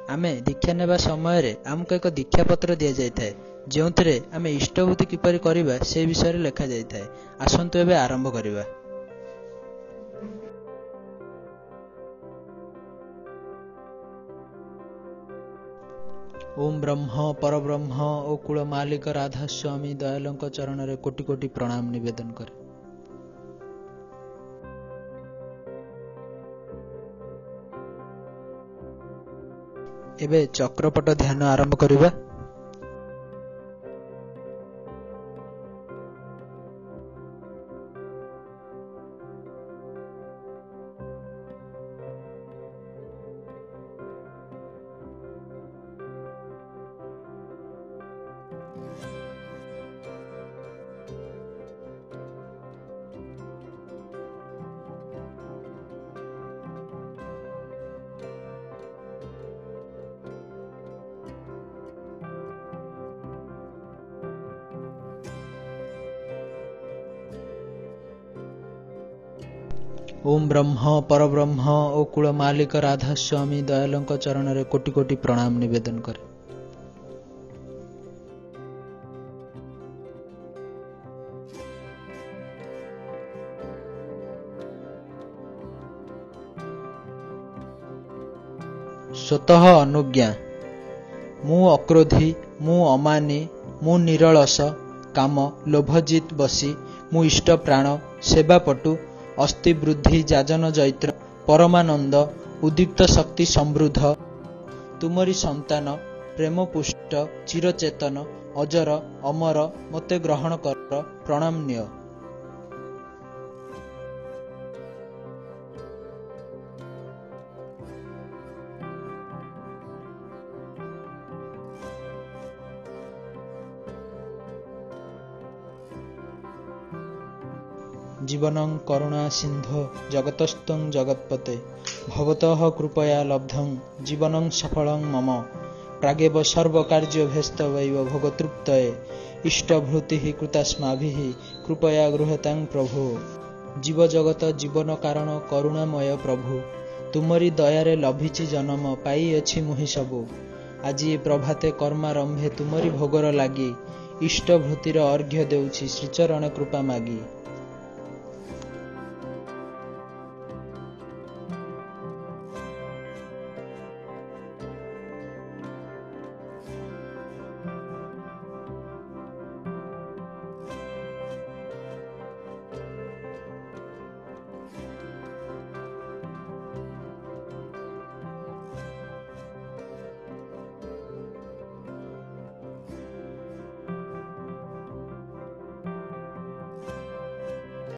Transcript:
आमे दीक्षा नेबा समय आमको एक दीक्षा पत्र दि जाए जो आम इष्टभूति किपरि करिबा से विषय लिखा जाए। आसंतु एबे आरंभ करिबा। ओम ब्रह्म परब्रह्म ओ कूल मालिक राधा स्वामी दयालंक चरण रे कोटि कोटि प्रणाम निवेदन करे। एबे चक्रपट ध्यान आरंभ करिबा। ओम ब्रह्म परब्रह्म ओ कूल मालिक राधा स्वामी दयालंक चरण रे कोटि कोटि प्रणाम निवेदन करे। स्वतः अनुज्ञा। मु अक्रोधी मु अमानी मु निरलस काम लोभजित बसी मु इष्ट प्राण सेवापटु अस्ति वृद्धि जाजन जैत्र परमानंद उदीप्त शक्ति समृद्ध तुमरी संतान प्रेम पुष्ट चिरचेतन अजर अमर मते ग्रहण कर प्रणाम निय। जीवनं करुणा सिंधो जगतस्तं जगत्पते भवतः कृपया लब्धं जीवनं सफलं मम प्रागेव सर्वकार्य भेस्तवैव भोगतृप्तये इष्टभूतिः कृतास्माभिः कृपया गृहतां प्रभु। जीव जगत जीवन कारण करुणामय प्रभु तुमरी दयारे लभिछि जन्म पाइअछि मुहि सबु। आज प्रभाते कर्मारंभे तुमरी भोगर लागी इष्टभूतिर अर्घ्य देउछि श्रीचरण कृपा मागी।